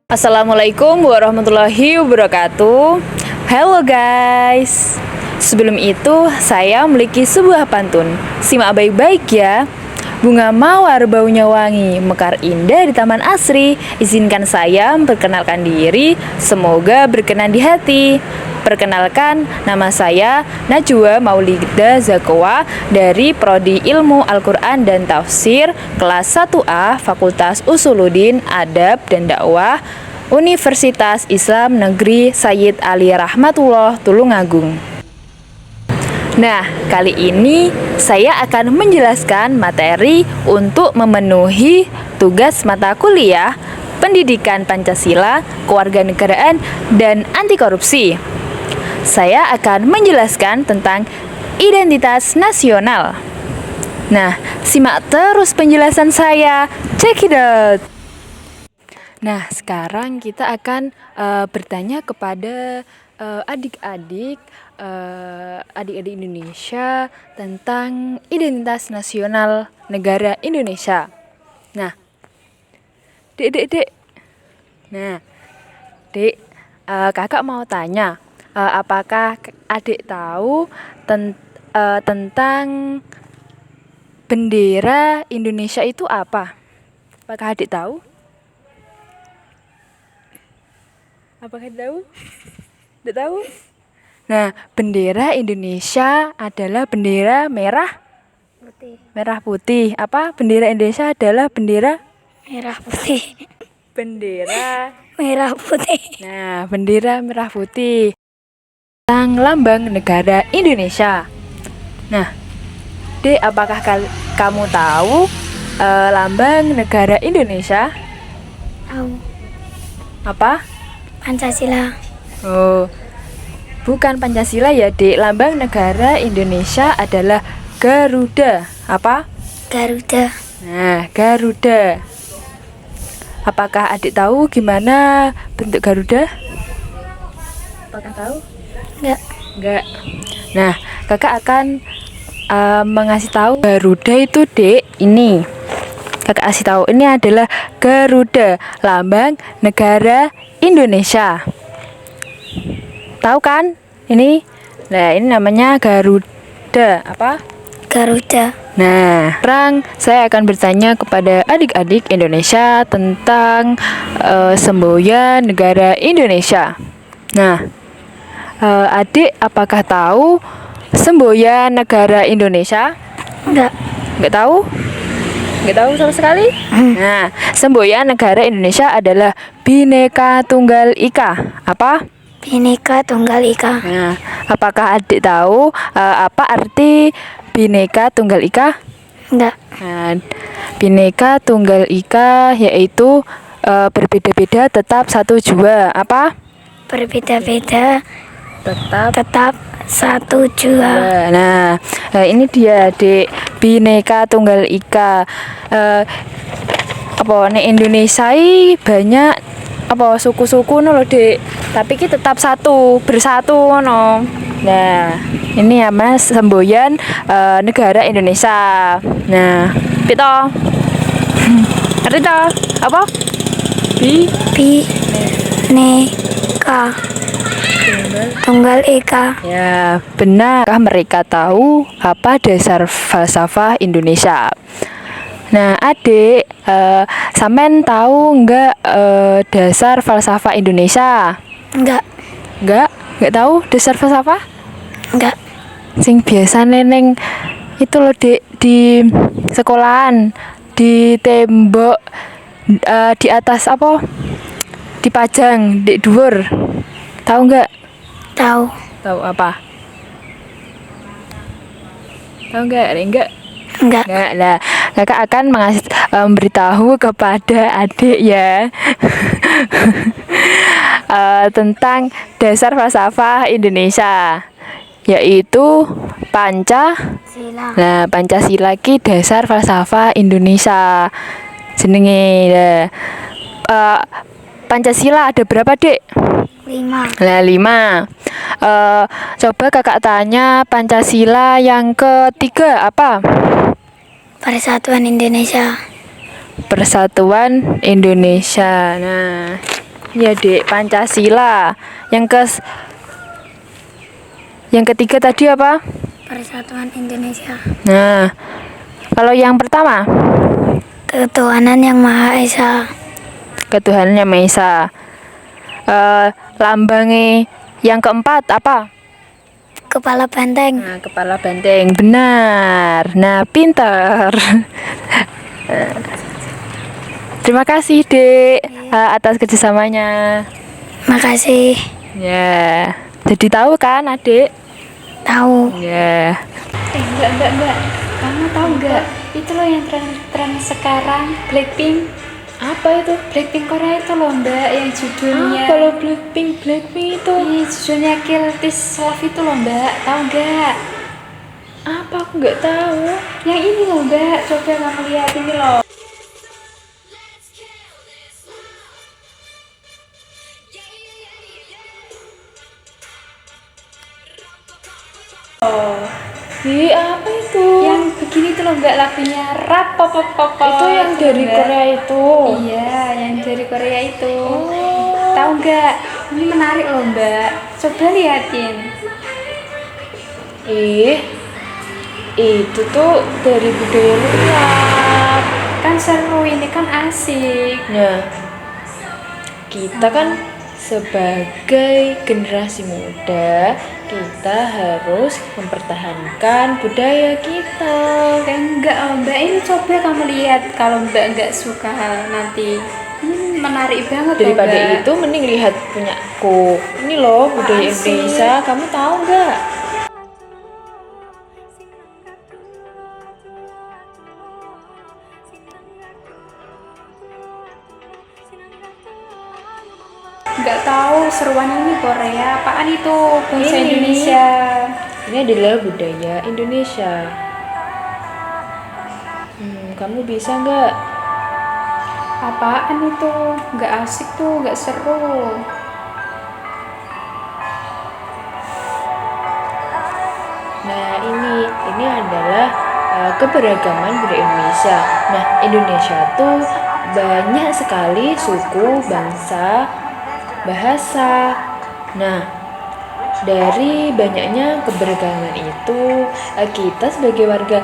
Assalamualaikum warahmatullahi wabarakatuh. Halo guys. Sebelum itu saya memiliki sebuah pantun. Simak baik-baik ya. Bunga mawar baunya wangi, mekar indah di taman asri. Izinkan saya memperkenalkan diri, semoga berkenan di hati. Perkenalkan, nama saya Najwa Maulida Zakowa dari Prodi Ilmu Al-Quran dan Tafsir kelas 1A Fakultas Usuluddin Adab dan Dakwah Universitas Islam Negeri Sayyid Ali Rahmatullah Tulungagung. Nah, kali ini saya akan menjelaskan materi untuk memenuhi tugas mata kuliah Pendidikan Pancasila, Kewarganegaraan, dan Anti Korupsi. Saya akan menjelaskan tentang identitas nasional. Nah, simak terus penjelasan saya. Check it out. Nah, sekarang kita akan bertanya kepada adik-adik Indonesia tentang identitas nasional negara Indonesia. Nah, Dek. Nah, Dek, kakak mau tanya, apakah adik tahu tentang bendera Indonesia itu apa? Apakah adik tahu? Apakah tahu? Tidak tahu? Nah, bendera Indonesia adalah bendera merah putih. Apa? Bendera Indonesia adalah bendera merah putih. Bendera Merah putih. Nah, bendera merah putih. Tentang lambang negara Indonesia. Nah, Dek, apakah kamu tahu lambang negara Indonesia? Tahu. Apa? Pancasila. Oh, bukan Pancasila ya, Dek. Lambang negara Indonesia adalah Garuda. Apa? Garuda. Nah, Garuda. Apakah adik tahu gimana bentuk Garuda? Apakah tahu? Enggak. Nah, kakak akan mengasih tahu Garuda itu, Dek. Ini. Kakak kasih tahu, ini adalah Garuda, lambang negara Indonesia. Tahu kan? Ini. Nah, ini namanya Garuda. Apa? Garuda. Nah, sekarang saya akan bertanya kepada adik-adik Indonesia tentang semboyan negara Indonesia. Nah, adik apakah tahu semboyan negara Indonesia? Enggak tahu? Enggak tahu sama sekali? Nah, semboyan negara Indonesia adalah Bhinneka Tunggal Ika. Apa? Bhinneka Tunggal Ika. Nah, apakah adik tahu apa arti Bhinneka Tunggal Ika? Enggak. Nah, Bhinneka Tunggal Ika yaitu berbeda-beda tetap satu jua. Apa? Berbeda-beda tetap satu jua. Nah, ini dia, Dek, Bhinneka Tunggal Ika. Apa nek Indonesia banyak apa suku-suku no lho, Dek. Tapi kita tetap bersatu no. Nah, ini ya Mas semboyan negara Indonesia. Nah, pito. Ngerti toh? Apa? Bhinneka Tunggal Ika. Ya, benar. Mereka tahu apa dasar falsafah Indonesia. Nah, adik, sampean tahu enggak dasar falsafah Indonesia? Enggak tahu dasar falsafah? Enggak. Sing biasa neneng itu loh, Dek, di sekolahan, di tembok, di atas apa? Dipajang di dhuwur. Tahu enggak? Tahu Apa? Tahu enggak? Enggak. Nah, kakak akan memberitahu kepada adik ya tentang dasar falsafah Indonesia, yaitu Sila. Nah, Pancasila ki dasar falsafah Indonesia. Jenenge. Pancasila ada berapa, Dek? 5. Nah, 5. Coba kakak tanya Pancasila yang ketiga apa? Persatuan Indonesia. Persatuan Indonesia. Nah, Ya, Dek, Pancasila. Yang ketiga tadi apa? Persatuan Indonesia. Nah, kalau yang pertama, Ketuhanan Yang Maha Esa. ketuhanan yang Maha Esa. Lambangnya yang keempat apa? Kepala banteng. Nah, kepala banteng. Benar. Nah, pintar. Terima kasih, Dek, atas kerjasamanya. Makasih. Ya, jadi tahu kan, Adik? Tahu. Ya. Mbak. Kamu tahu nggak? Itu loh yang tren sekarang, Blackpink. Apa itu? Blackpink Korea itu loh, Mbak, yang judulnya. Kalau Blackpink itu Iya, judulnya Kill This Love itu loh, Mbak. Tahu nggak? apa? Aku nggak tahu. Yang ini loh, Mbak. Coba kamu lihat ini loh. Ih, apa itu? Yang begini tuh loh, Mbak, lagunya rap pop pop pop. Itu yang Tuh, dari Mbak. Korea itu. Iya, yang dari Korea itu. Oh. Tahu nggak? Ini menarik loh, Mbak. Coba liatin. Itu tuh dari budaya luar. Kan seru, ini kan asik. Nah, kita kan sebagai generasi muda, kita harus mempertahankan budaya kita. Enggak, oh, Mbak, ini coba kamu lihat. Kalau Mbak nggak suka nanti menarik banget loh, Daripada Mbak. itu, mending lihat punyaku. Ini loh budaya Apaan sih? Indonesia. Kamu tahu nggak? Nggak tahu seruan ini Korea. Apaan itu bahasa Ini. Indonesia? Ini adalah budaya Indonesia. Kamu bisa nggak? Apaan itu? Nggak asik tuh, nggak seru. Nah, ini adalah keberagaman budaya Indonesia. Nah, Indonesia tuh banyak sekali suku, bangsa, bahasa. Nah, dari banyaknya keberagaman itu, kita sebagai warga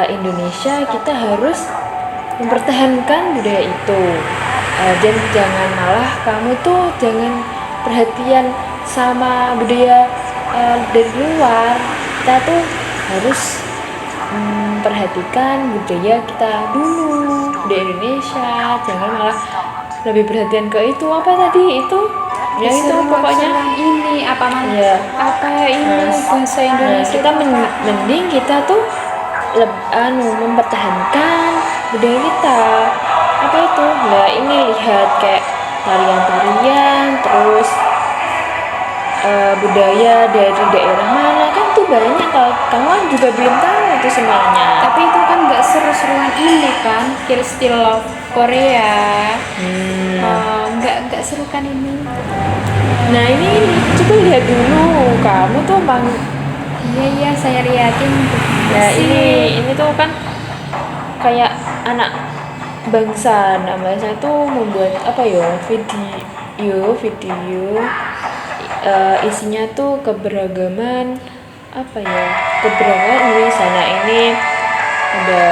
Indonesia, kita harus mempertahankan budaya itu. Dan jangan malah kamu tuh jangan perhatian sama budaya dari luar. Kita tuh harus perhatikan budaya kita dulu, budaya Indonesia. Jangan malah lebih perhatian ke itu apa tadi itu ya itu pokoknya ini apa namanya? ya. Apa ini bahasa Nah, Indonesia? kita mending kita tuh mempertahankan budaya kita. Apa itu? Nah, ini lihat kayak tarian-tarian, terus budaya dari daerah mana kan tuh banyak. Kalau kamu kan juga belum tahu itu semuanya. Tapi itu kan nggak seru-seruan ini kan, Kill Still Love Korea. Nggak seru kan ini. Nah, ini coba lihat dulu. Kamu tuh Iya, saya liatin. Nah, ini tuh kan kayak anak bangsa. Nah, bangsa tuh membuat apa ya? Video isinya tuh keberagaman apa ya? Keberagaman Indonesia. Nah, ini ada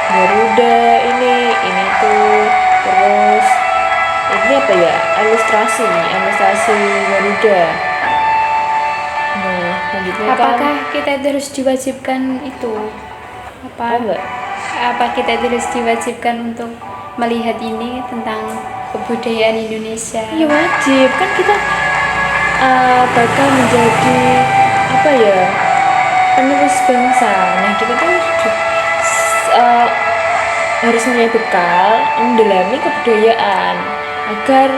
Garuda ini tuh, terus ini apa ya? Ilustrasi Garuda. Nah, selanjutnya Apakah kita harus diwajibkan itu? enggak? Apa kita harus diwajibkan untuk melihat ini tentang kebudayaan Indonesia? Iya, wajib kan kita bakal menjadi apa ya, penerus bangsa. Nah, kita tuh harus punya bekal mendalami kebudayaan agar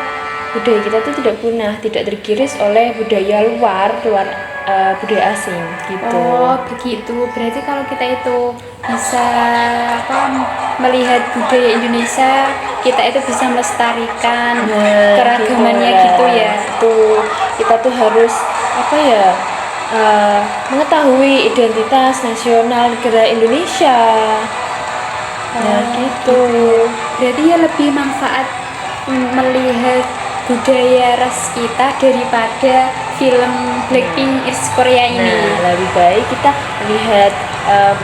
budaya kita tuh tidak punah, tidak tergiris oleh budaya luar budaya asing gitu. Oh, begitu. Berarti kalau kita itu bisa melihat budaya Indonesia, kita itu bisa melestarikan keragamannya gitu ya. Tuh, kita tuh harus mengetahui identitas nasional negara Indonesia. Nah, gitu. berarti ya lebih manfaat melihat budaya ras kita daripada film Blackpink X Korea ini. Nah, lebih baik kita lihat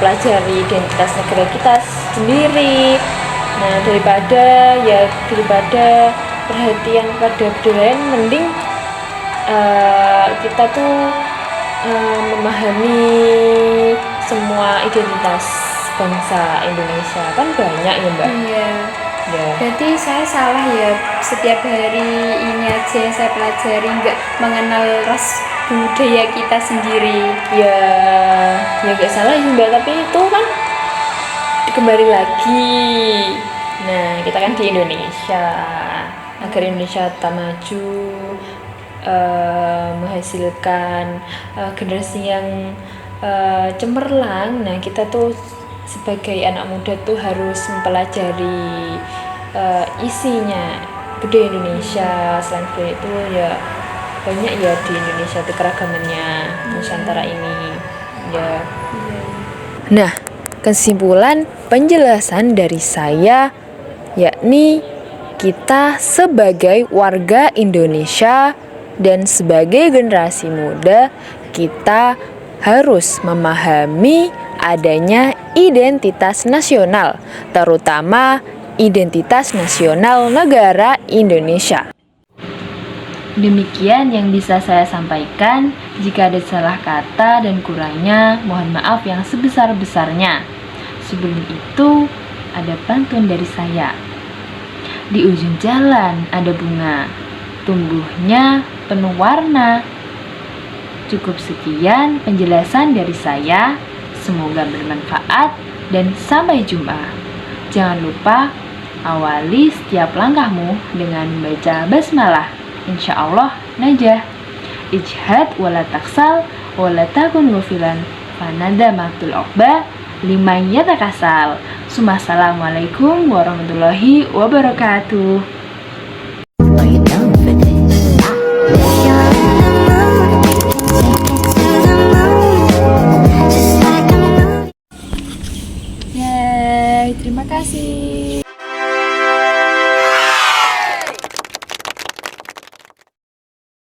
pelajari identitas negara kita sendiri. Nah, daripada perhatian pada budaya lain, mending kita tuh memahami semua identitas bangsa Indonesia, kan banyak ya Mbak. Iya. Ya. Berarti saya salah ya, setiap hari ini aja yang saya pelajari nggak mengenal ras budaya kita sendiri. Ya gak salah ya Mbak, tapi itu kan kembali lagi. Nah, kita kan di Indonesia, agar Indonesia tetap maju, menghasilkan generasi yang cemerlang. Nah, kita tuh sebagai anak muda tuh harus mempelajari isinya budaya Indonesia. Selain budaya itu ya banyak ya di Indonesia tuh keragamannya Nusantara ini ya. Nah, kesimpulan penjelasan dari saya yakni kita sebagai warga Indonesia dan sebagai generasi muda, kita harus memahami adanya identitas nasional, terutama identitas nasional negara Indonesia. Demikian yang bisa saya sampaikan. Jika ada salah kata dan kurangnya, mohon maaf yang sebesar-besarnya. Sebelum itu, ada pantun dari saya. Di ujung jalan ada bunga, tumbuhnya penuh warna. Cukup sekian penjelasan dari saya. Semoga bermanfaat dan sampai jumpa. Jangan lupa awali setiap langkahmu dengan membaca basmalah. Insya Allah najah. Ijhad wala taksal wala takun ghafilan fanada maktul uqba liman yatakasal. Assalamualaikum warahmatullahi wabarakatuh. Yay, terima kasih.